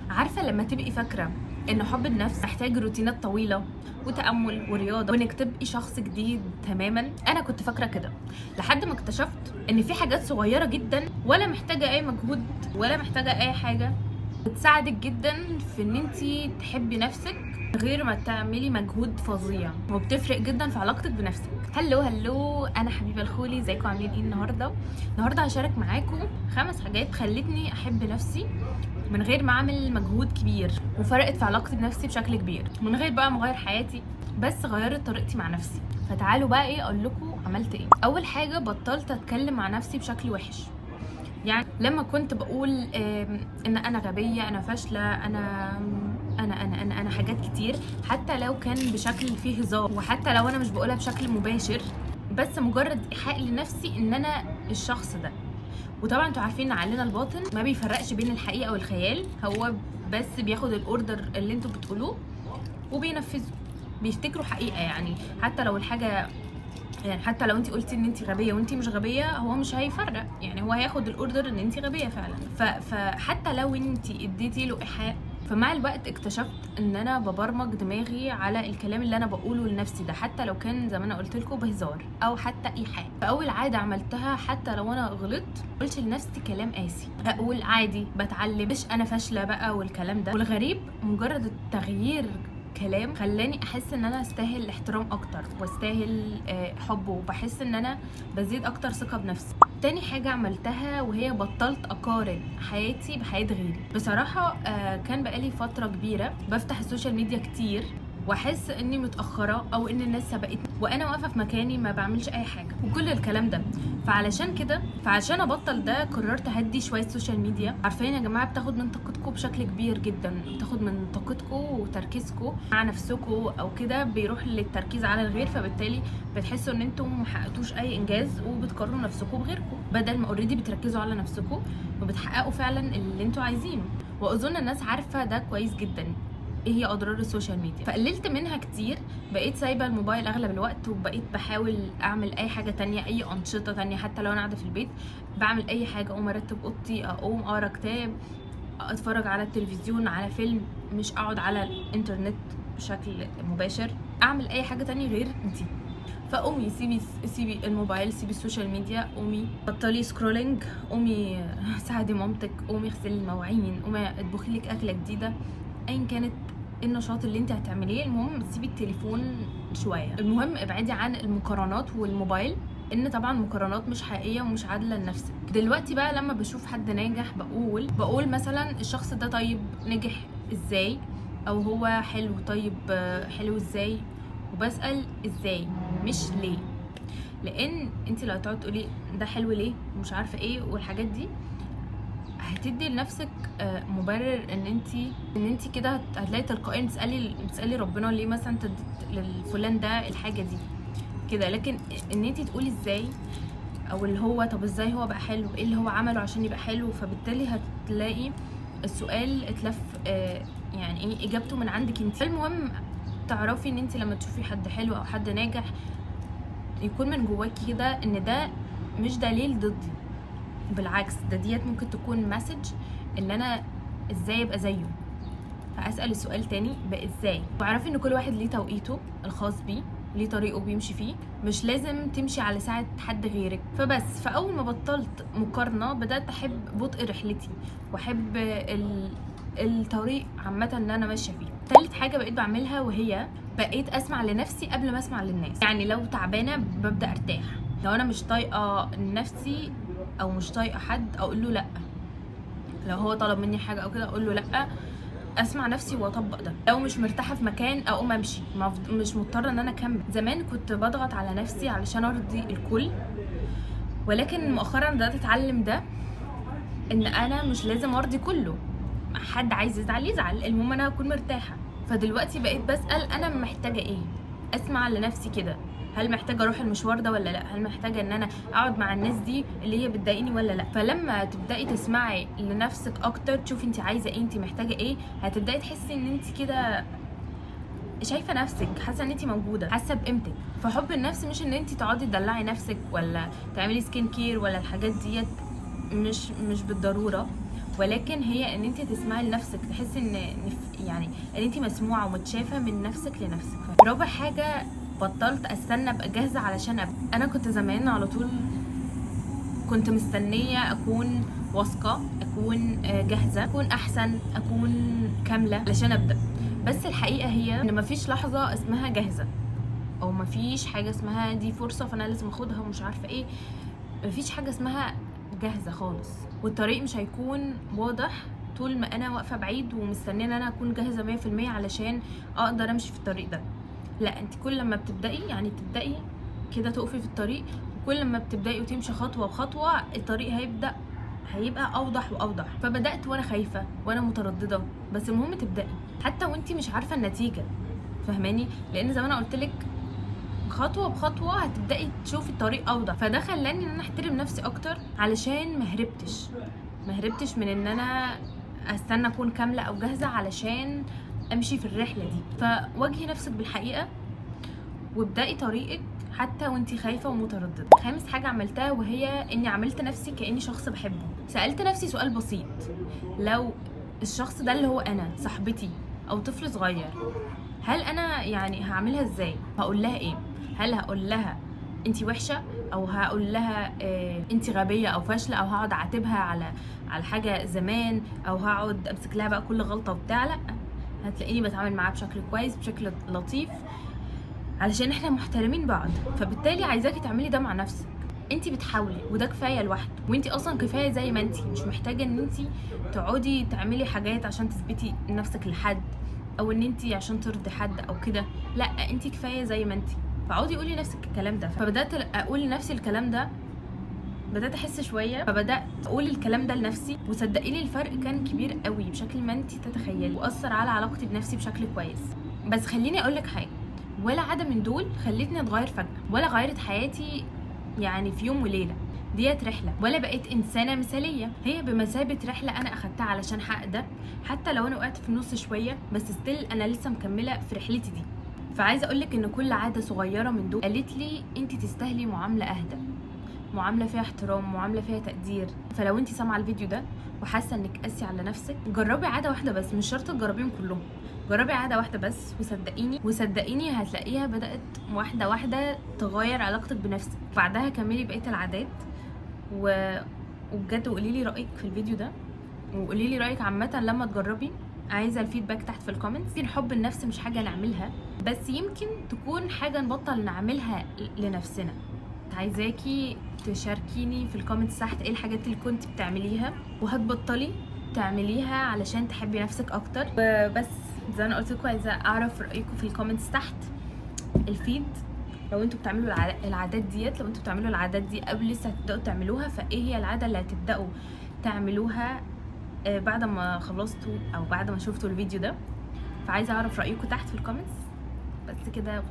عارفه لما تبقي فاكره ان حب النفس محتاج روتينات طويله وتامل ورياضه وانك تبقي شخص جديد تماما؟ انا كنت فاكره كده لحد ما اكتشفت ان في حاجات صغيره جدا ولا محتاجه اي مجهود ولا محتاجه اي حاجه بتساعدك جدا في ان انتي تحبي نفسك من غير ما تعملي مجهود فظيع، وبتفرق جدا في علاقتك بنفسك. هلو انا حبيبه الخولي، ازيكم عاملين ايه النهارده هشارك معاكم 5 حاجات خلتني احب نفسي من غير ما اعمل مجهود كبير، وفرقت في علاقتي بنفسي بشكل كبير من غير بقى ما اغير حياتي، بس غيرت طريقتي مع نفسي. فتعالوا بقى اقول لكم عملت ايه. اول حاجه، بطلت اتكلم مع نفسي بشكل وحش. يعني لما كنت بقول ان انا غبيه، انا فاشله، انا حاجات كتير، حتى لو كان بشكل فيه هزار، وحتى لو انا مش بقولها بشكل مباشر، بس مجرد ايحاء لنفسي ان انا الشخص ده. وطبعا انتوا عارفين ان عقلنا الباطن ما بيفرقش بين الحقيقه والخيال، هو بس بياخد الاوردر اللي انتوا بتقولوه وبينفذه، بيفتكروا حقيقه. يعني حتى لو الحاجه، يعني حتى لو انت قلتي ان انت غبيه وانت مش غبيه، هو مش هيفرق، يعني هو هياخد الاوردر ان انت غبيه فعلا. فحتى لو انت اديتي له ايحاء، فمع الوقت اكتشفت ان انا ببرمج دماغي على الكلام اللي انا بقوله لنفسي ده، حتى لو كان زي ما انا قلت لكم بهزار او حتى ايحاء. فاول عاده عملتها، حتى لو انا غلطت، قلت لنفسي كلام قاسي، اقول عادي بتعلم، مش انا فاشله بقى والكلام ده. والغريب مجرد التغيير كلام خلاني احس ان انا استاهل احترام اكتر، واستاهل حب، وبحس ان انا بزيد اكتر ثقه بنفسي. تاني حاجه عملتها وهي بطلت اقارن حياتي بحياه غيري. بصراحه كان بقالي فتره كبيره بفتح السوشيال ميديا كتير واحس اني متاخره او ان الناس سبقتني وانا واقفه في مكاني ما بعملش اي حاجه وكل الكلام ده. فعشان ابطل ده قررت اهدي شويه السوشيال ميديا. عارفين يا جماعه بتاخد من طاقتكم بشكل كبير جدا، بتاخد من طاقتكم وتركيزكم مع نفسكم او كده بيروح للتركيز على الغير، فبالتالي بتحسوا ان انتم ما حققتوش اي انجاز وبتقارنوا نفسكم بغيركم بدل ما اوريدي بتركزوا على نفسكم وبتحققوا فعلا اللي انتم عايزينه. واظن الناس عارفه ده كويس جدا ايه هي اضرار السوشيال ميديا، فقللت منها كتير. بقيت سايبه الموبايل اغلب الوقت، وبقيت بحاول اعمل اي حاجه تانية، اي انشطه تانية. حتى لو انا قاعده في البيت بعمل اي حاجه، اقوم ارتب اوضتي، اقوم اقرا كتاب، اتفرج على التلفزيون، على فيلم، مش اقعد على الانترنت بشكل مباشر، اعمل اي حاجه تانية غير دي. فقومي سيبي الموبايل، سيبي السوشيال ميديا، قومي بطلي سكرولينج، قومي ساعدي مامتك، قومي اغسلي المواعين، قومي اطبخي لك اكله جديده، ايا كانت النشاط اللي انت هتعمليه. المهم تسيبي التليفون شويه. المهم ابعدي عن المقارنات والموبايل، ان طبعا مقارنات مش حقيقيه ومش عادله لنفسك. دلوقتي بقى لما بشوف حد ناجح بقول مثلا الشخص ده طيب نجح ازاي، او هو حلو طيب حلو ازاي، وبسأل ازاي مش ليه. لان انت لو تقعد تقولي ده حلو ليه ومش عارفه ايه والحاجات دي، هتدي لنفسك مبرر ان انت كده هتلاقي تلقائيا تسالي ربنا ليه مثلا للفلان ده الحاجه دي كده. لكن ان انت تقولي ازاي، او اللي هو طب ازاي هو بقى حلو، ايه اللي هو عمله عشان يبقى حلو، فبالتالي هتلاقي السؤال اتلف يعني ايه اجابته من عندك انت. المهم تعرفي ان انت لما تشوفي حد حلو او حد ناجح يكون من جواكي كده ان ده مش دليل ضدي، بالعكس ديت ممكن تكون مسج ان انا ازاي ابقى زيه. فاسال السؤال تاني بقى ازاي. واعرفي ان كل واحد ليه توقيته الخاص بيه، ليه طريقه بيمشي فيه، مش لازم تمشي على ساعه حد غيرك. فاول ما بطلت مقارنه بدات احب بطء رحلتي، واحب الطريق عامه اللي انا ماشيه فيه. ثالث حاجه بقيت بعملها وهي بقيت اسمع لنفسي قبل ما اسمع للناس. يعني لو تعبانه ببدا ارتاح، لو انا مش طايقه نفسي او مش طايقه حد اقول له لا، لو هو طلب مني حاجه او كده اقول له لا، اسمع نفسي واطبق ده. لو مش مرتاحه في مكان اقوم امشي، مش مضطره ان انا اكمل. زمان كنت بضغط على نفسي علشان ارضي الكل، ولكن مؤخرا بدات اتعلم ده، ان انا مش لازم ارضي كله. حد عايز يزعل، المهم انا هكون مرتاحه. فدلوقتي بقيت بسال انا محتاجه ايه، اسمع لنفسي كده. هل محتاجه اروح المشوار ده ولا لا؟ هل محتاجه ان انا اقعد مع الناس دي اللي هي بتضايقني ولا لا؟ فلما تبداي تسمعي لنفسك اكتر، تشوفي انت عايزه ايه، انت محتاجه ايه، هتبداي تحسي ان انت كده شايفه نفسك، حاسه ان انت موجوده، حاسه بقيمتك. فحب النفس مش ان انت تقعدي تدلعي نفسك ولا تعملي سكين كير ولا الحاجات ديت، مش بالضروره، ولكن هي ان انت تسمعي لنفسك، تحسي يعني ان انت مسموعه ومتشافه من نفسك لنفسك. رابع حاجه، بطلت استنى ابقى جاهزه علشان ابدا. انا كنت زمان على طول كنت مستنيه اكون واثقه، اكون جاهزه، اكون احسن، اكون كامله علشان ابدا. بس الحقيقه هي ان مفيش لحظه اسمها جاهزه، او مفيش حاجه اسمها دي فرصه فانا لازم اخدها ومش عارفه ايه. مفيش حاجه اسمها جاهزه خالص، والطريق مش هيكون واضح طول ما انا واقفه بعيد ومستنيه ان انا اكون جاهزه 100% علشان اقدر امشي في الطريق ده. لا، انت كل لما بتبداي يعني تبداي كده تقفي في الطريق، وكل لما بتبداي وتمشي خطوه بخطوه الطريق هيبقى اوضح واوضح. فبدات وانا خايفه وانا متردده، بس المهم تبداي حتى وانت مش عارفه النتيجه، فهماني؟ لان زي ما انا قلت لك خطوه بخطوه هتبداي تشوفي الطريق اوضح. فده خلاني ان انا احترم نفسي اكتر علشان ما هربتش من ان انا استنى اكون كامله او جاهزه علشان امشي في الرحله دي. فواجهي نفسك بالحقيقه وابدأي طريقك حتى وانتي خايفه ومتردده. خامس حاجه عملتها وهي اني عملت نفسي كاني شخص بحبه. سالت نفسي سؤال بسيط، لو الشخص ده اللي هو انا، صاحبتي او طفل صغير، هل انا يعني هعملها ازاي؟ هقول لها ايه؟ هل هقول لها انتي وحشه، او هقول لها انتي غبيه او فاشله، او هقعد اعاتبها على حاجه زمان، او هقعد امسك لها بقى كل غلطه وبتاع؟ لا، هتلاقيني بتعامل معاها بشكل كويس، بشكل لطيف، علشان احنا محترمين بعض. فبالتالي عايزاكي تعملي ده مع نفسك. انتي بتحاولي وده كفايه لوحده، وانتي اصلا كفايه زي ما انتي، مش محتاجه ان انتي تقعدي تعملي حاجات عشان تثبتي نفسك لحد، او ان انتي عشان ترضي حد او كده. لا، انتي كفايه زي ما انتي. فاقعدي قولي لنفسك الكلام ده. فبدات اقول لنفسي الكلام ده، بدات احس شويه، فبدات اقول الكلام ده لنفسي، وصدقيني الفرق كان كبير قوي بشكل ما انتي تتخيلي، واثر على علاقتي بنفسي بشكل كويس. بس خليني اقول لك حاجه، ولا عاده من دول خلتني اتغير فجاه، ولا غيرت حياتي يعني في يوم وليله. ديت رحله، ولا بقيت انسانه مثاليه. هي بمثابه رحله انا اخدتها علشان احقق ده، حتى لو انا وقعت في النص شويه، بس ستيل انا لسه مكمله في رحلتي دي. فعايزه اقول لك ان كل عاده صغيره من دول قالت لي انت تستاهلي معامله اهدى، معامله فيها احترام، معامله فيها تقدير. فلو انت سامعه الفيديو ده وحاسه انك قاسيه على نفسك، جربي عاده واحده بس، مش شرط تجربيهم كلهم، جربي عاده واحده بس، وصدقيني هتلاقيها بدات واحده واحده تغير علاقتك بنفسك. بعدها كملي بقيه العادات وبجد قولي لي رايك في الفيديو ده، وقولي لي رايك عامه لما تجربي. عايزه الفيدباك تحت في الكومنتس. يمكن حب النفس مش حاجه نعملها، بس يمكن تكون حاجه نبطل نعملها لنفسنا. عايزاكي تشاركيني في الكومنتس تحت ايه الحاجات اللي كنت بتعمليها وهتبطلي تعمليها علشان تحبي نفسك اكتر. بس زي ما قلت لكم، عايزه اعرف رايكم في الكومنتس تحت. الفيد لو انتوا بتعملوا العادات ديت، لو انتوا بتعملوا العادات دي قبل لسه هتبداوا تعملوها، فايه هي العاده اللي هتبداوا تعملوها بعد ما خلصتوا او بعد ما شفتوا الفيديو ده؟ فعايزه اعرف رايكم تحت في الكومنتس. بس كده.